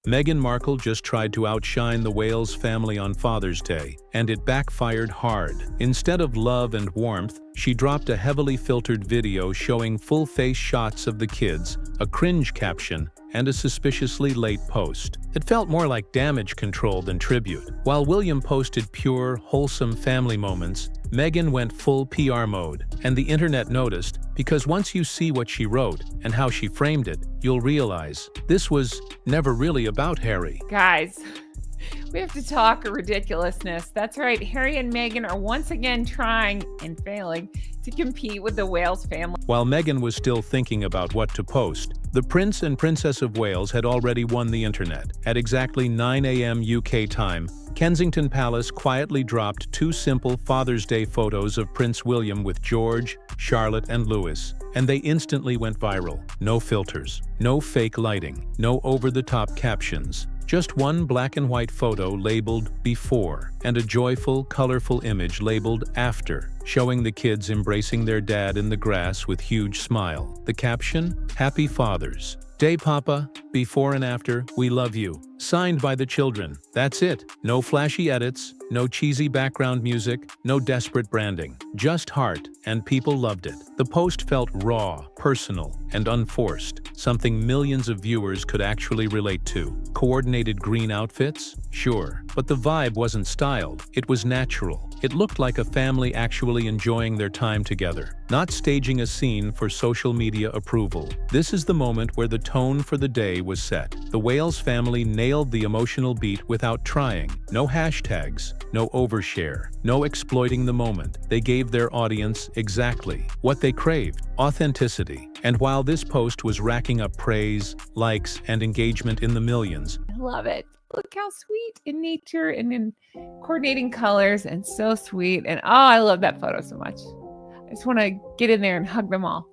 Meghan Markle just tried to outshine the Wales family on Father's Day, and it backfired hard. Instead of love and warmth, she dropped a heavily filtered video showing full-face shots of the kids, a cringe caption, and a suspiciously late post. It felt more like damage control than tribute. While William posted pure, wholesome family moments, Meghan went full PR mode, and the internet noticed because once you see what she wrote and how she framed it, you'll realize this was never really about Harry. Guys, we have to talk ridiculousness. That's right, Harry and Meghan are once again trying and failing to compete with the Wales family. While Meghan was still thinking about what to post, the Prince and Princess of Wales had already won the internet. At exactly 9 a.m. UK time, Kensington Palace quietly dropped two simple Father's Day photos of Prince William with George, Charlotte, and Louis, and they instantly went viral. No filters, no fake lighting, no over-the-top captions. Just one black and white photo labeled before and a joyful, colorful image labeled after, showing the kids embracing their dad in the grass with huge smile. The caption, "Happy Father's Day, Papa. Before and after, we love you." Signed by the children. That's it. No flashy edits, no cheesy background music, no desperate branding. Just heart, and people loved it. The post felt raw, personal, and unforced, something millions of viewers could actually relate to. Coordinated green outfits? Sure. But the vibe wasn't styled. It was natural. It looked like a family actually enjoying their time together, not staging a scene for social media approval. This is the moment where the tone for the day was set. The Wales family nailed the emotional beat without trying. No hashtags, no overshare, no exploiting the moment. They gave their audience exactly what they craved: authenticity. And while this post was racking up praise, likes, and engagement in the millions, I love it. Look how sweet in nature and in coordinating colors, and so sweet. And oh, I love that photo so much. I just want to get in there and hug them all.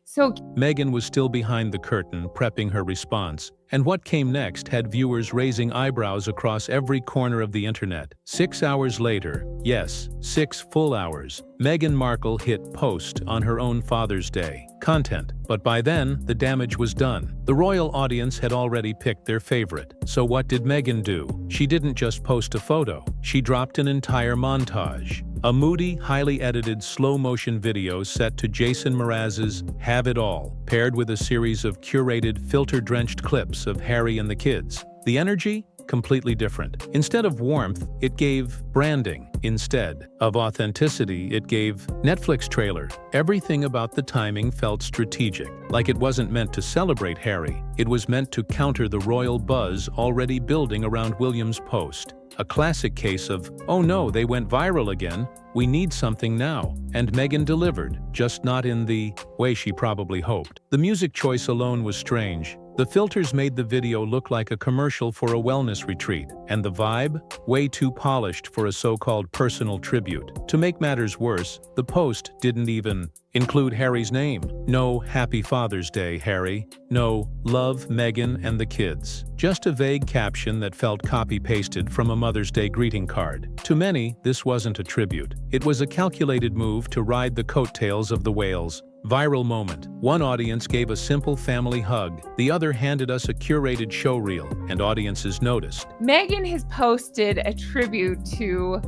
So Meghan was still behind the curtain, prepping her response, and what came next had viewers raising eyebrows across every corner of the internet. 6 hours later, yes, 6 full hours, Meghan Markle hit post on her own Father's Day content. But by then, the damage was done. The royal audience had already picked their favorite. So what did Meghan do? She didn't just post a photo. She dropped an entire montage. A moody, highly edited slow-motion video set to Jason Mraz's Have It All, paired with a series of curated, filter-drenched clips of Harry and the kids. The energy? Completely different. Instead of warmth, it gave branding. Instead of authenticity, it gave Netflix trailer. Everything about the timing felt strategic, like it wasn't meant to celebrate Harry. It was meant to counter the royal buzz already building around William's post. A classic case of, oh no, they went viral again, we need something now. And Meghan delivered, just not in the way she probably hoped. The music choice alone was strange. The filters made the video look like a commercial for a wellness retreat, and the vibe? Way too polished for a so-called personal tribute. To make matters worse, the post didn't even include Harry's name. No Happy Father's Day, Harry. No Love, Meghan and the kids. Just a vague caption that felt copy-pasted from a Mother's Day greeting card. To many, this wasn't a tribute. It was a calculated move to ride the coattails of the Wales viral moment. One audience gave a simple family hug, the other handed us a curated showreel, and audiences noticed. Meghan has posted a tribute to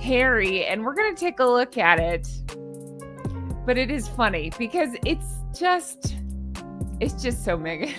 Harry, and we're going to take a look at it. But it is funny because it's just so Meghan.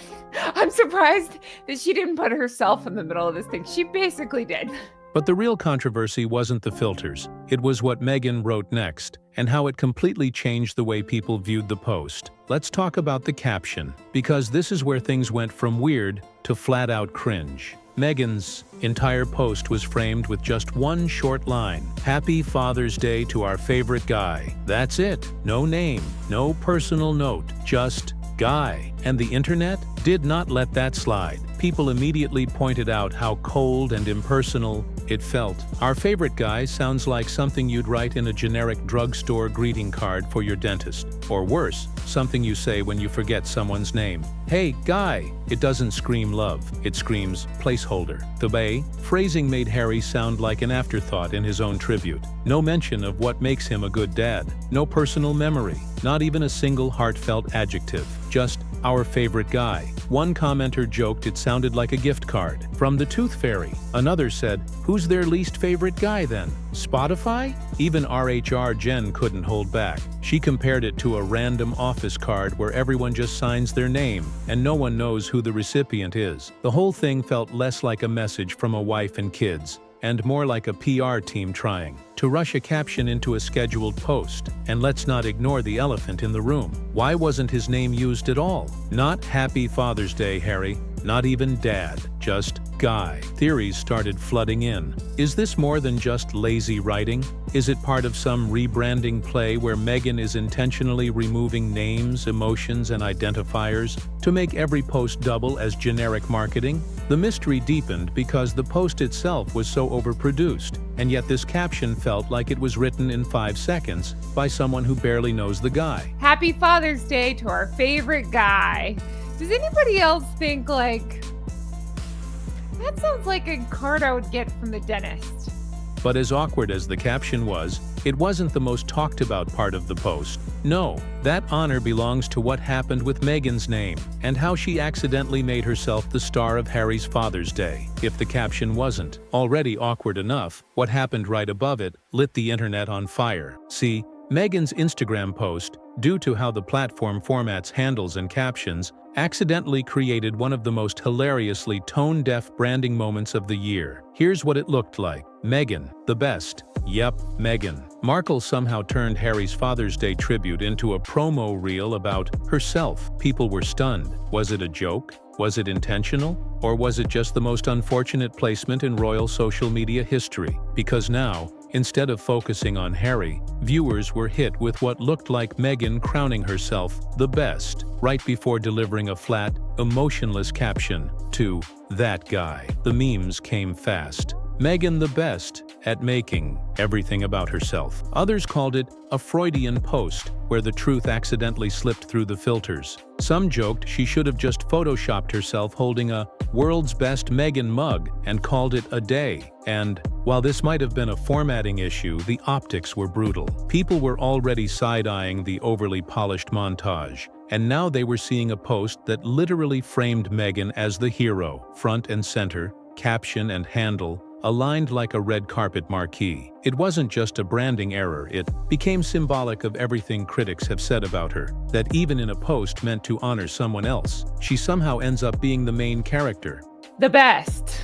I'm surprised that she didn't put herself in the middle of this thing. She basically did. But the real controversy wasn't the filters. It was what Meghan wrote next, and how it completely changed the way people viewed the post. Let's talk about the caption, because this is where things went from weird to flat-out cringe. Meghan's entire post was framed with just one short line: Happy Father's Day to our favorite guy. That's it. No name, no personal note, just guy. And the internet did not let that slide. People immediately pointed out how cold and impersonal it felt. Our favorite guy sounds like something you'd write in a generic drugstore greeting card for your dentist. Or worse, something you say when you forget someone's name. Hey, guy! It doesn't scream love, it screams placeholder. The phrasing made Harry sound like an afterthought in his own tribute. No mention of what makes him a good dad. No personal memory. Not even a single heartfelt adjective. Just, our favorite guy. One commenter joked it sounded like a gift card from the Tooth Fairy. Another said, who's their least favorite guy then? Spotify? Even RHR Jen couldn't hold back. She compared it to a random office card where everyone just signs their name and no one knows who the recipient is. The whole thing felt less like a message from a wife and kids, and more like a PR team trying to rush a caption into a scheduled post. And let's not ignore the elephant in the room. Why wasn't his name used at all? Not Happy Father's Day, Harry. Not even Dad. Just Guy. Theories started flooding in. Is this more than just lazy writing? Is it part of some rebranding play where Meghan is intentionally removing names, emotions, and identifiers to make every post double as generic marketing? The mystery deepened because the post itself was so overproduced, and yet this caption felt like it was written in 5 seconds by someone who barely knows the guy. Happy Father's Day to our favorite guy. Does anybody else think, like, that sounds like a card I would get from the dentist? But as awkward as the caption was, it wasn't the most talked about part of the post. No, that honor belongs to what happened with Meghan's name, and how she accidentally made herself the star of Harry's Father's Day. If the caption wasn't already awkward enough, what happened right above it lit the internet on fire. See, Meghan's Instagram post, due to how the platform formats handles and captions, accidentally created one of the most hilariously tone-deaf branding moments of the year. Here's what it looked like. Meghan, the best. Yep, Meghan Markle somehow turned Harry's Father's Day tribute into a promo reel about herself. People were stunned. Was it a joke? Was it intentional? Or was it just the most unfortunate placement in royal social media history? Because now, instead of focusing on Harry, viewers were hit with what looked like Meghan crowning herself the best, right before delivering a flat, emotionless caption to that guy. The memes came fast. Meghan the best at making everything about herself. Others called it a Freudian post, where the truth accidentally slipped through the filters. Some joked she should have just photoshopped herself holding a world's best Meghan mug and called it a day. And while this might have been a formatting issue, the optics were brutal. People were already side-eyeing the overly polished montage, and now they were seeing a post that literally framed Meghan as the hero, front and center, caption and handle aligned like a red carpet marquee. It wasn't just a branding error, it became symbolic of everything critics have said about her, that even in a post meant to honor someone else, she somehow ends up being the main character. The best.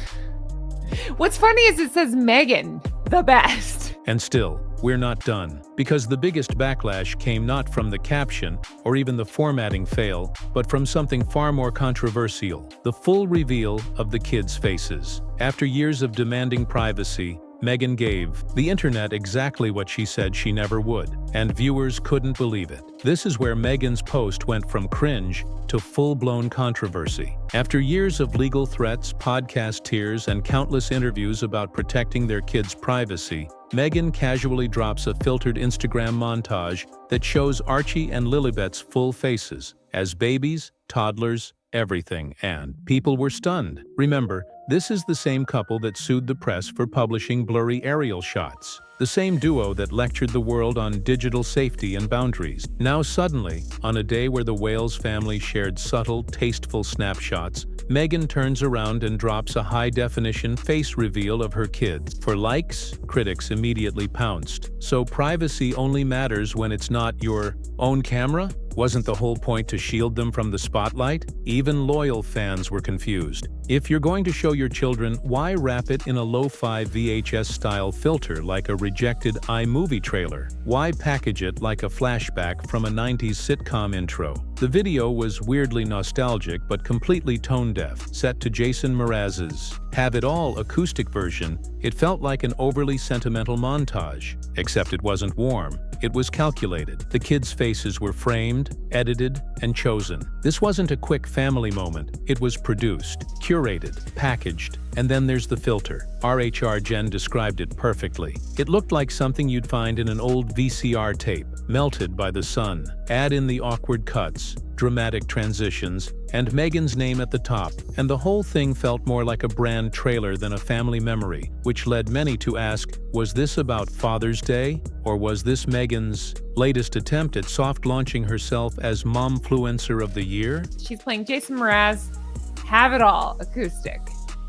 What's funny is it says Meghan, the best. And still, we're not done, because the biggest backlash came not from the caption or even the formatting fail, but from something far more controversial: the full reveal of the kids' faces. After years of demanding privacy, Meghan gave the internet exactly what she said she never would, and viewers couldn't believe it. This is where Meghan's post went from cringe to full-blown controversy. After years of legal threats, podcast tears, and countless interviews about protecting their kids' privacy, Meghan casually drops a filtered Instagram montage that shows Archie and Lilibet's full faces as babies, toddlers, everything, and people were stunned. Remember, this is the same couple that sued the press for publishing blurry aerial shots. The same duo that lectured the world on digital safety and boundaries. Now suddenly, on a day where the Wales family shared subtle, tasteful snapshots, Meghan turns around and drops a high-definition face reveal of her kids. For likes, critics immediately pounced. So privacy only matters when it's not your own camera? Wasn't the whole point to shield them from the spotlight? Even loyal fans were confused. If you're going to show your children, why wrap it in a lo-fi VHS-style filter like a rejected iMovie trailer? Why package it like a flashback from a 90s sitcom intro? The video was weirdly nostalgic but completely tone-deaf. Set to Jason Mraz's Have It All acoustic version, it felt like an overly sentimental montage. Except it wasn't warm. It was calculated. The kids' faces were framed, edited, and chosen. This wasn't a quick family moment. It was produced, curated, packaged, and then there's the filter. RHR Jen described it perfectly. It looked like something you'd find in an old VCR tape, melted by the sun. Add in the awkward cuts, dramatic transitions, and Meghan's name at the top, and the whole thing felt more like a brand trailer than a family memory, which led many to ask, was this about Father's Day? Or was this Meghan's latest attempt at soft-launching herself as Momfluencer of the Year? She's playing Jason Mraz, Have It All, acoustic.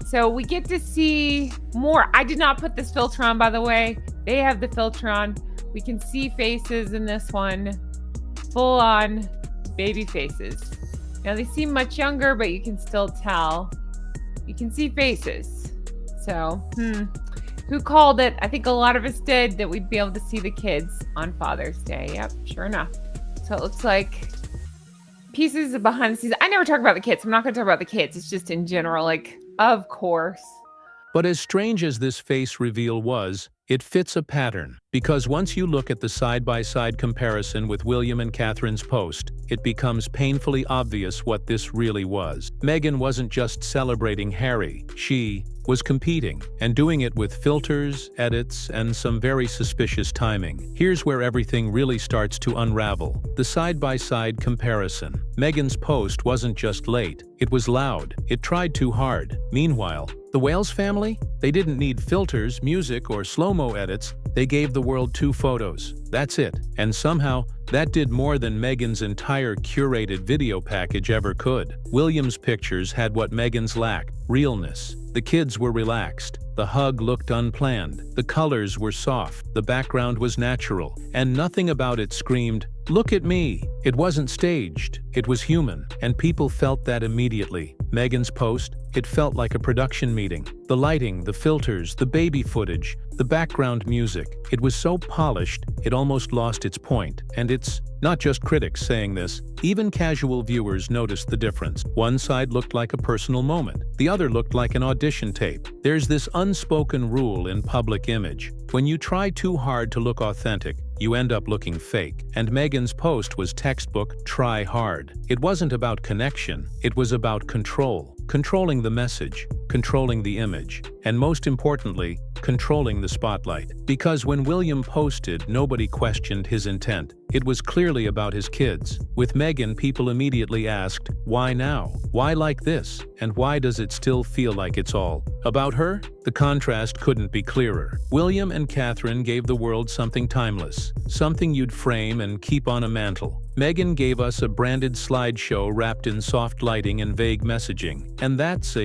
So we get to see more. I did not put this filter on, by the way. They have the filter on. We can see faces in this one, full-on baby faces. Now they seem much younger, but you can still tell. You can see faces. So, who called it? I think a lot of us did, that we'd be able to see the kids on Father's Day. Yep, sure enough. So it looks like pieces of behind the scenes. I never talk about the kids. I'm not going to talk about the kids. It's just in general, like, of course. But as strange as this face reveal was, it fits a pattern, because once you look at the side-by-side comparison with William and Catherine's post, it becomes painfully obvious what this really was. Meghan wasn't just celebrating Harry, she was competing, and doing it with filters, edits, and some very suspicious timing. Here's where everything really starts to unravel. The side-by-side comparison. Meghan's post wasn't just late, it was loud. It tried too hard. Meanwhile, the Wales family? They didn't need filters, music, or slow-mo edits. They gave the world 2 photos. That's it. And somehow, that did more than Meghan's entire curated video package ever could. William's pictures had what Meghan's lacked: realness. The kids were relaxed. The hug looked unplanned. The colors were soft. The background was natural. And nothing about it screamed, "Look at me." It wasn't staged. It was human. And people felt that immediately. Meghan's post, it felt like a production meeting. The lighting, the filters, the baby footage, the background music. It was so polished, it almost lost its point. And it's not just critics saying this. Even casual viewers noticed the difference. One side looked like a personal moment. The other looked like an audition tape. There's this unspoken rule in public image. When you try too hard to look authentic, you end up looking fake. And Meghan's post was textbook try hard. It wasn't about connection, it was about control. Controlling the message, controlling the image, and most importantly, controlling the spotlight. Because when William posted, nobody questioned his intent. It was clearly about his kids. With Meghan, people immediately asked, why now? Why like this? And why does it still feel like it's all about her? The contrast couldn't be clearer. William and Catherine gave the world something timeless, something you'd frame and keep on a mantle. Meghan gave us a branded slideshow wrapped in soft lighting and vague messaging. And that's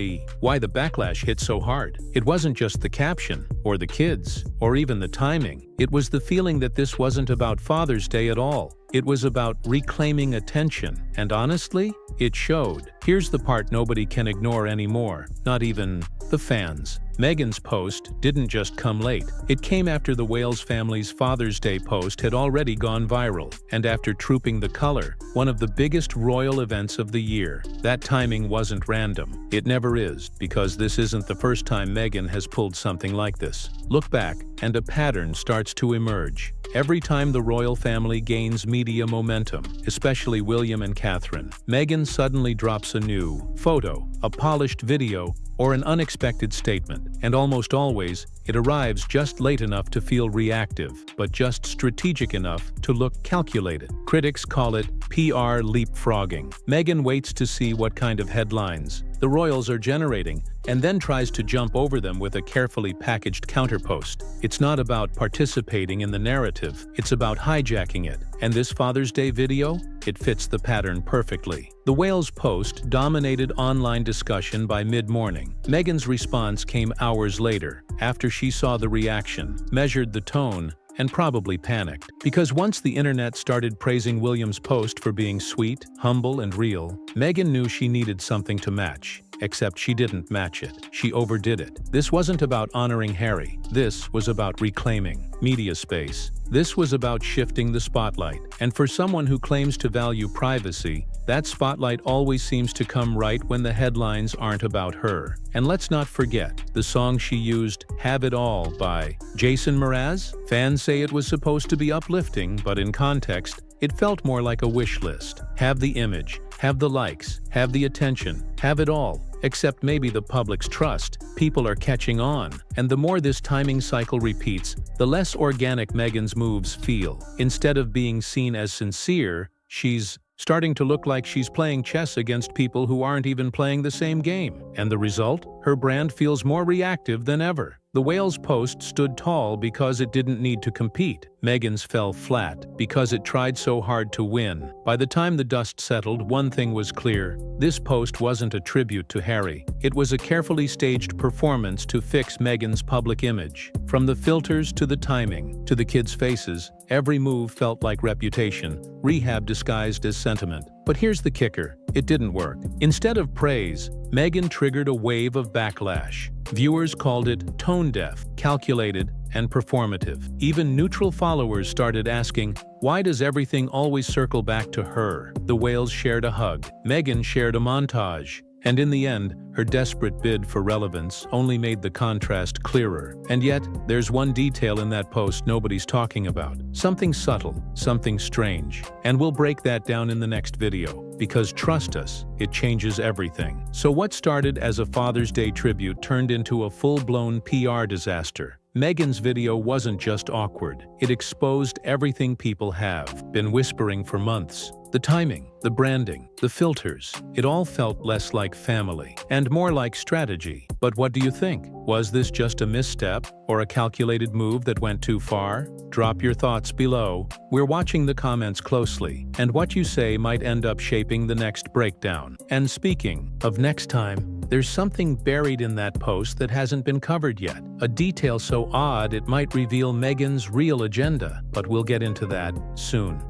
why the backlash hit so hard. It wasn't just the caption, or the kids, or even the timing. It was the feeling that this wasn't about Father's Day at all. It was about reclaiming attention, and honestly, it showed. Here's the part nobody can ignore anymore, not even the fans. Meghan's post didn't just come late. It came after the Wales family's Father's Day post had already gone viral, and after Trooping the Colour, one of the biggest royal events of the year. That timing wasn't random. It never is, because this isn't the first time Meghan has pulled something like this. Look back, and a pattern starts to emerge. Every time the royal family gains media momentum, especially William and Catherine, Meghan suddenly drops a new photo, a polished video, or an unexpected statement. And almost always, it arrives just late enough to feel reactive, but just strategic enough to look calculated. Critics call it PR leapfrogging. Meghan waits to see what kind of headlines the royals are generating, and then tries to jump over them with a carefully packaged counterpost. It's not about participating in the narrative, it's about hijacking it. And this Father's Day video? It fits the pattern perfectly. The Wales post dominated online discussion by mid-morning. Meghan's response came hours later, after she saw the reaction, measured the tone, and probably panicked. Because once the internet started praising William's post for being sweet, humble, and real, Meghan knew she needed something to match. Except she didn't match it. She overdid it. This wasn't about honoring Harry. This was about reclaiming media space. This was about shifting the spotlight. And for someone who claims to value privacy, that spotlight always seems to come right when the headlines aren't about her. And let's not forget the song she used, Have It All by Jason Mraz. Fans say it was supposed to be uplifting, but in context, it felt more like a wish list. Have the image, have the likes, have the attention, have it all. Except maybe the public's trust. People are catching on. And the more this timing cycle repeats, the less organic Meghan's moves feel. Instead of being seen as sincere, she's starting to look like she's playing chess against people who aren't even playing the same game. And the result? Her brand feels more reactive than ever. The Wales post stood tall because it didn't need to compete. Meghan's fell flat because it tried so hard to win. By the time the dust settled, one thing was clear. This post wasn't a tribute to Harry. It was a carefully staged performance to fix Meghan's public image. From the filters to the timing, to the kids' faces, every move felt like reputation, rehab disguised as sentiment. But here's the kicker. It didn't work. Instead of praise, Meghan triggered a wave of backlash. Viewers called it tone-deaf, calculated, and performative. Even neutral followers started asking, why does everything always circle back to her? The Wales shared a hug. Meghan shared a montage. And in the end, her desperate bid for relevance only made the contrast clearer. And yet, there's one detail in that post nobody's talking about. Something subtle, something strange. And we'll break that down in the next video. Because trust us, it changes everything. So what started as a Father's Day tribute turned into a full-blown PR disaster. Meghan's video wasn't just awkward. It exposed everything people have been whispering for months. The timing, the branding, the filters, it all felt less like family and more like strategy. But what do you think? Was this just a misstep or a calculated move that went too far? Drop your thoughts below. We're watching the comments closely, and what you say might end up shaping the next breakdown. And speaking of next time, there's something buried in that post that hasn't been covered yet. A detail so odd it might reveal Meghan's real agenda, but we'll get into that soon.